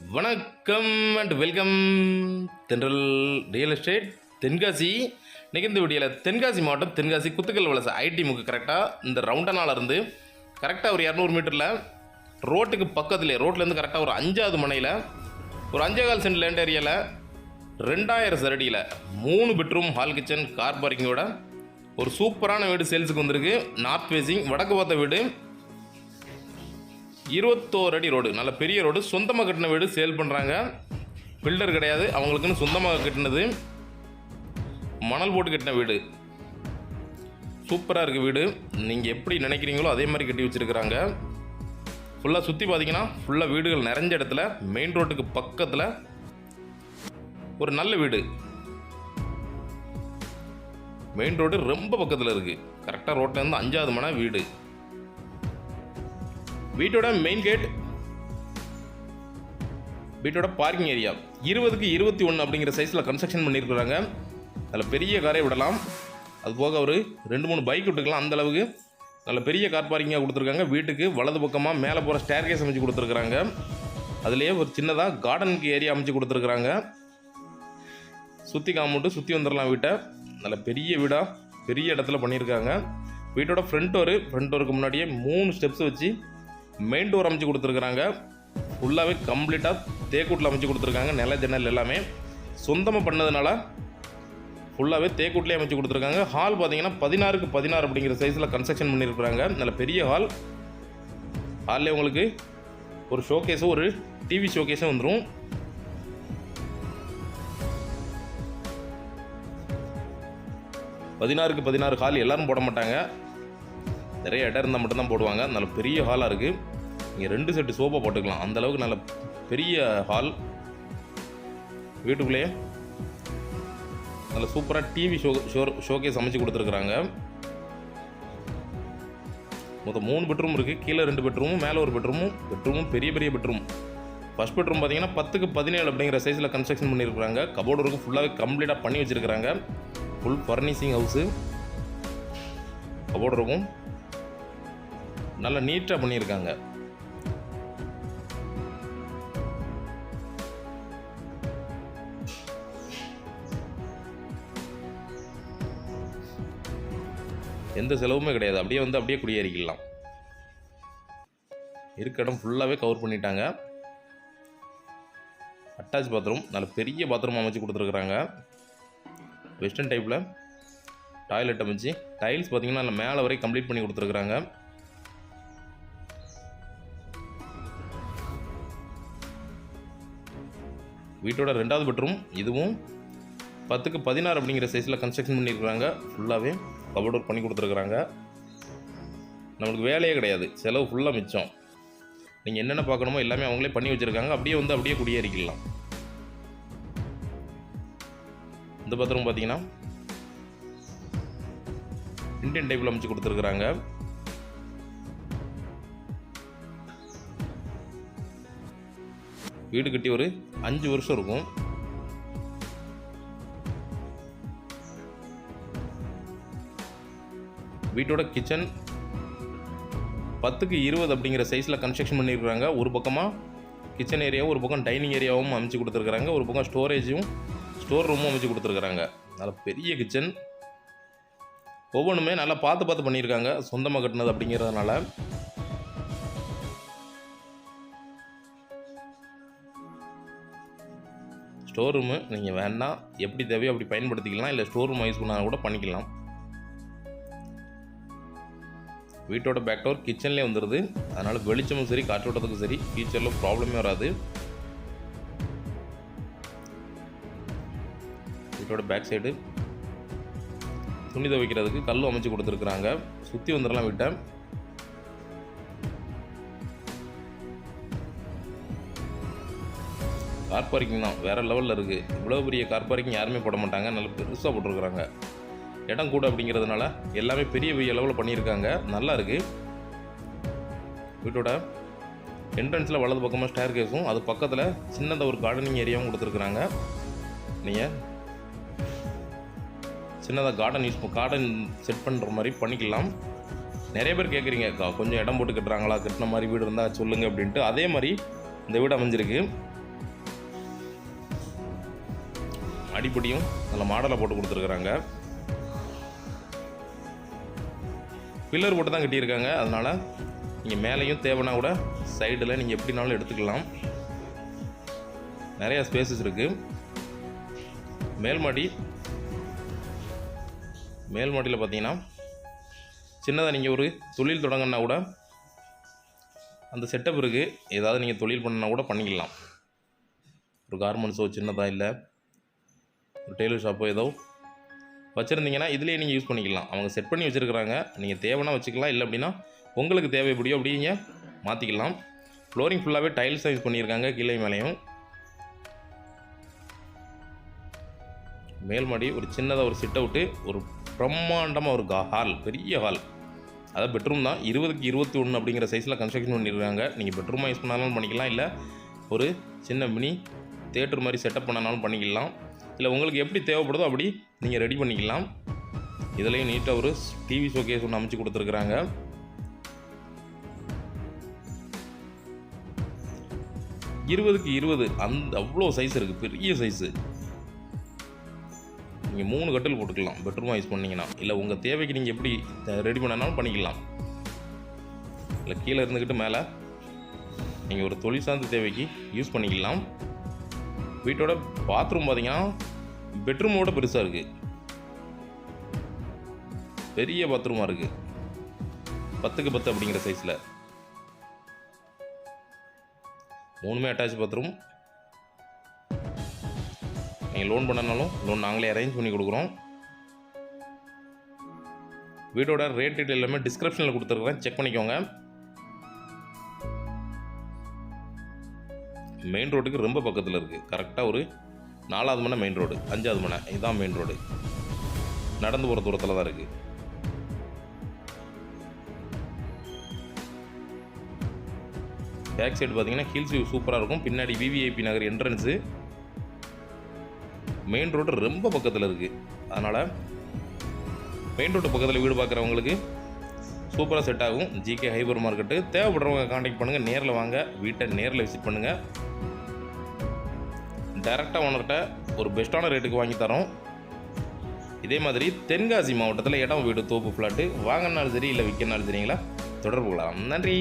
வணக்கம் and welcome தென்றல் real estate Tenkasi. இன்றைக்கி இந்த வீடியோவில் தென்காசி மாவட்டம் தென்காசி குத்துக்கல் வலசை ஐடிமுக்கு கரெக்டாக இந்த ரவுண்டனாலிருந்து கரெக்டாக ஒரு 200 மீட்டரில் ரோட்டுக்கு பக்கத்துலேயே ரோட்லேருந்து கரெக்டாக ஒரு 5வது மனையில் ஒரு 5.25 சென்ட் லேண்ட் ஏரியாவில் 2000 சரடியில் 3 பெட்ரூம் ஹால் கிச்சன் கார் பார்க்கிங்கோட ஒரு சூப்பரான வீடு சேல்ஸுக்கு வந்திருக்கு. நார்த் ஃபேஸிங் வடக்கு பார்த்த வீடு, 21 அடி ரோடு, நல்ல பெரிய ரோடு. சொந்தமாக கட்டின வீடு சேல் பண்ணுறாங்க. பில்டர் கிடையாது, அவங்களுக்குன்னு சொந்தமாக கட்டினது, மணல் போட்டு கட்டின வீடு. சூப்பராக இருக்குது வீடு. நீங்கள் எப்படி நினைக்கிறீங்களோ அதே மாதிரி கட்டி வச்சுருக்குறாங்க. ஃபுல்லாக சுற்றி பார்த்தீங்கன்னா ஃபுல்லாக வீடுகள் நிறைஞ்ச இடத்துல மெயின் ரோட்டுக்கு பக்கத்தில் ஒரு நல்ல வீடு. மெயின் ரோடு ரொம்ப பக்கத்தில் இருக்குது. கரெக்டாக ரோட்லேருந்து 5வது மனை வீடு. வீட்டோட மெயின் கேட், வீட்டோட பார்க்கிங் ஏரியா 20க்கு 21 அப்படிங்கிற சைஸில் கன்ஸ்ட்ரக்ஷன் பண்ணியிருக்கிறாங்க. அதில் பெரிய காரை விடலாம். அது போக ஒரு 2-3 பைக் விட்டுக்கலாம். அந்தளவுக்கு நல்ல பெரிய கார் பார்க்கிங்காக கொடுத்துருக்காங்க. வீட்டுக்கு வலது பக்கமாக மேலே போகிற ஸ்டேர் கேஸ் அமைச்சு கொடுத்துருக்குறாங்க. அதுலேயே ஒரு சின்னதாக கார்டனுக்கு ஏரியா அமைச்சு கொடுத்துருக்குறாங்க. சுற்றி காம்பவுண்டு சுற்றி வந்துடலாம். வீட்டை நல்ல பெரிய வீடாக பெரிய இடத்துல பண்ணியிருக்காங்க. வீட்டோட ஃப்ரண்ட் டோருக்கு முன்னாடியே 3 ஸ்டெப்ஸ் வச்சு மெயின் டோர் அமைச்சு கொடுத்துருக்குறாங்க. ஃபுல்லாகவே கம்ப்ளீட்டாக தேக்கூட்டில் அமைச்சு கொடுத்துருக்காங்க. நில ஜன்னல் எல்லாமே சொந்தமாக பண்ணதுனால ஃபுல்லாகவே தேக்கூட்லேயே அமைச்சு கொடுத்துருக்காங்க. ஹால் பார்த்தீங்கன்னா 16க்கு 16 அப்படிங்கிற சைஸில் கன்ஸ்ட்ரக்ஷன் பண்ணியிருக்கிறாங்க. நல்ல பெரிய ஹால். ஹால்லே உங்களுக்கு ஒரு ஷோகேஸும் ஒரு டிவி ஷோகேஸும் வந்துடும். பதினாறுக்கு 16 ஹால் எல்லோரும் போட மாட்டாங்க. நிறைய இடம் இருந்தால் மட்டும்தான் போடுவாங்க. நல்ல பெரிய ஹாலாக இருக்குது. இங்கே 2 செட்டு சோஃபா போட்டுக்கலாம். அந்தளவுக்கு நல்ல பெரிய ஹால். வீட்டுக்குள்ளேயே நல்ல சூப்பராக டிவி ஷோகேஸ் அமைச்சு கொடுத்துருக்குறாங்க. மொத்தம் 3 பெட்ரூம் இருக்குது. கீழே 2 பெட்ரூமும் மேலே ஒரு பெட்ரூமும் பெரிய பெரிய பெட்ரூம். ஃபஸ்ட் பெட்ரூம் பார்த்தீங்கன்னா 10க்கு 17 அப்படிங்கிற சைஸில் கன்ஸ்ட்ரக்ஷன் பண்ணியிருக்கிறாங்க. கபோர்டு இருக்கும் ஃபுல்லாகவே கம்ப்ளீட்டாக பண்ணி வச்சுருக்கிறாங்க. Full furnishing house. கபோர்டு இருக்கும் நல்லா நீட்டாக பண்ணியிருக்காங்க. எந்த செலவுமே கிடையாது. அப்படியே குடியேறிக்கலாம். இருக்க இடம் ஃபுல்லாகவே கவர் பண்ணிட்டாங்க. அட்டாச் பாத்ரூம், நல்ல பெரிய பாத்ரூம் அமைச்சு கொடுத்துருக்குறாங்க. வெஸ்டர்ன் டைப்பில் டாய்லெட் அமைச்சு டைல்ஸ் பார்த்தீங்கன்னா மேலே வரை கம்ப்ளீட் பண்ணி கொடுத்துருக்குறாங்க. வீட்டோட 2வது பெட்ரூம், இதுவும் 10க்கு 16 அப்படிங்கிற சைஸில் கன்ஸ்ட்ரக்ஷன் பண்ணியிருக்கிறாங்க. ஃபுல்லாகவே கபோர்ட் ஒர்க் பண்ணி கொடுத்துருக்குறாங்க. நம்மளுக்கு வேலையே கிடையாது, செலவு ஃபுல்லாக மிச்சம். நீங்கள் என்னென்ன பார்க்கணுமோ எல்லாமே அவங்களே பண்ணி வச்சுருக்காங்க. அப்படியே குடியேறிக்கலாம். இந்த பாத்ரூம் பார்த்தீங்கன்னா இந்தியன் டைப்பில் அமைச்சு கொடுத்துருக்குறாங்க. வீடு கட்டி ஒரு 5 வருஷம் இருக்கும். வீட்டோட கிச்சன் 10க்கு 20 அப்படிங்கிற சைஸில் கன்ஸ்ட்ரக்ஷன் பண்ணியிருக்கிறாங்க. ஒரு பக்கமாக கிச்சன் ஏரியாவும் ஒரு பக்கம் டைனிங் ஏரியாவும் அமைச்சு கொடுத்துருக்குறாங்க. ஒரு பக்கம் ஸ்டோர் ரூமும் அமைச்சு கொடுத்துருக்குறாங்க. நல்ல பெரிய கிச்சன். ஒவ்வொன்றுமே நல்லா பார்த்து பண்ணியிருக்காங்க. சொந்தமாக கட்டினது அப்படிங்கிறதுனால ஸ்டோர் ரூமு நீங்கள் வேண்டாம், எப்படி தேவையோ அப்படி பயன்படுத்திக்கலாம். இல்லை ஸ்டோர் ரூம் யூஸ் பண்ணால் கூட பண்ணிக்கலாம். வீட்டோட பேக் டோர் கிச்சன்லேயே வந்துடுது. அதனால் வெளிச்சமும் சரி காற்றோட்டத்துக்கும் சரி ஃபியூச்சரில் ப்ராப்ளமே வராது. வீட்டோட பேக் சைடு துணி துவைக்கிறதுக்கு கல்லும் அமைச்சு கொடுத்துருக்குறாங்க. சுற்றி வந்துடலாம் வீட்டை. கார் பார்க்கிங் தான் வேறு லெவலில் இருக்குது. இவ்வளோ பெரிய கார் பார்க்கிங் யாருமே போட மாட்டாங்க. நல்ல பெருசாக போட்டிருக்குறாங்க. இடம் கூட அப்படிங்கிறதுனால எல்லாமே பெரிய அளவில் பண்ணியிருக்காங்க. நல்லா இருக்குது. வீட்டோட என்ட்ரன்ஸில் வலது பக்கமாக ஸ்டேர் கேஸும் அது பக்கத்தில் சின்னதாக ஒரு கார்டனிங் ஏரியாவும் கொடுத்துருக்குறாங்க. நீங்கள் சின்னதாக கார்டன் செட் பண்ணுற மாதிரி பண்ணிக்கலாம். நிறைய பேர் கேட்குறீங்க கொஞ்சம் இடம் போட்டு கட்டுறாங்களா, கட்டின மாதிரி வீடு இருந்தால் சொல்லுங்கள் அப்படின்ட்டு. அதே மாதிரி இந்த வீடு அமைஞ்சிருக்கு. அடிப்படியும் நல்ல மாடலாக போட்டு கொடுத்துருக்குறாங்க. பில்லர் போட்டு தான் கட்டியிருக்காங்க. அதனால் நீங்கள் மேலேயும் தேவைன்னா கூட சைடில் நீங்கள் எப்படினாலும் எடுத்துக்கலாம். நிறையா ஸ்பேசஸ் இருக்குது. மேல் மாடியில் பார்த்தீங்கன்னா சின்னதாக நீங்கள் ஒரு தொழில் தொடங்கினா கூட அந்த செட்டப் இருக்குது. ஏதாவது நீங்கள் தொழில் பண்ணனா கூட பண்ணிக்கலாம். ஒரு கார்மெண்ட்ஸோ சின்னதாக இல்லை ஒரு டெய்லர் ஷாப்போ ஏதோ வச்சுருந்தீங்கன்னா இதிலேயே நீங்கள் யூஸ் பண்ணிக்கலாம். அவங்க செட் பண்ணி வச்சுருக்குறாங்க. நீங்கள் தேவைன்னா வச்சுக்கலாம், இல்லை அப்படின்னா உங்களுக்கு தேவைப்படியோ அப்படிங்க மாற்றிக்கலாம். ஃப்ளோரிங் ஃபுல்லாகவே டைல்ஸ் யூஸ் பண்ணியிருக்காங்க கீழே மேலேயும். மேல் மாடி ஒரு சின்னதாக ஒரு சிட் அவுட்டு, ஒரு பிரம்மாண்டமாக ஒரு ஹால், பெரிய ஹால். அதாவது பெட்ரூம் தான். 20க்கு 21 அப்படிங்கிற சைஸில் கன்ஸ்ட்ரக்ஷன் பண்ணியிருக்காங்க. நீங்கள் பெட்ரூமாக யூஸ் பண்ணாலும் பண்ணிக்கலாம், இல்லை ஒரு சின்ன மினி தேட்டர் மாதிரி செட்டப் பண்ணனாலும் பண்ணிக்கலாம். இல்லை உங்களுக்கு எப்படி தேவைப்படுதோ அப்படி நீங்கள் ரெடி பண்ணிக்கலாம். இதுலேயும் நீட்டாக ஒரு டிவி ஷோகேஸ் ஒன்று அமைச்சு கொடுத்துருக்குறாங்க. இருபதுக்கு 20 அந்த அவ்வளோ சைஸ் இருக்குது, பெரிய சைஸு. நீங்கள் 3 கட்டில் போட்டுக்கலாம் பெட்ரூமாக யூஸ் பண்ணிங்கன்னா. இல்லை உங்கள் தேவைக்கு நீங்கள் எப்படி ரெடி பண்ணனாலும் பண்ணிக்கலாம். இல்லை கீழே இருந்துக்கிட்டு மேலே நீங்கள் ஒரு தொழில் சார்ந்த தேவைக்கு யூஸ் பண்ணிக்கலாம். வீட்டோட பாத்ரூம் பார்த்தீங்கன்னா பெட்ரூமோட பெருசாக இருக்குது, பெரிய பாத்ரூமாக இருக்குது. 10க்கு 10 அப்படிங்கிற சைஸில் 3மே அட்டாச் பாத்ரூம். நீங்கள் லோன் பண்ணனாலும் லோன் நாங்களே அரேஞ்ச் பண்ணி கொடுக்குறோம். வீட்டோட ரேட் டீட்டெயில் எல்லாமே டிஸ்கிரிப்ஷனில் கொடுத்துருக்குறேன், செக் பண்ணிக்கோங்க. மெயின் ரோட்டுக்கு ரொம்ப பக்கத்தில் இருக்குது. கரெக்டாக ஒரு 4வது மனை மெயின் ரோடு, 5வது மனை இதுதான் மெயின் ரோடு. நடந்து போகிற தூரத்தில் தான் இருக்குது. பேக் சைடு பார்த்தீங்கன்னா ஹில்ஸ் வியூ சூப்பராக இருக்கும். பின்னாடி விவிஐபி நகர் என்ட்ரன்ஸு. மெயின் ரோடு ரொம்ப பக்கத்தில் இருக்குது. அதனால் மெயின் ரோடு பக்கத்தில் வீடு பார்க்குறவங்களுக்கு சூப்பராக செட் ஆகும். GK hyper market. தேவைப்படுறவங்க கான்டாக்ட் பண்ணுங்கள், நேரில் வாங்க, வீட்டை நேரில் விசிட் பண்ணுங்கள். டைரெக்டாக ஓனர்கிட்ட ஒரு பெஸ்ட்டான ரேட்டுக்கு வாங்கி தரோம். இதே மாதிரி தென்காசி மாவட்டத்தில் இடம் வீடு தோப்பு ஃப்ளாட்டு வாங்கினாலும் சரி இல்லை விற்கனாலும் சரிங்களா தொடர்பு கொள்ளலாம். நன்றி.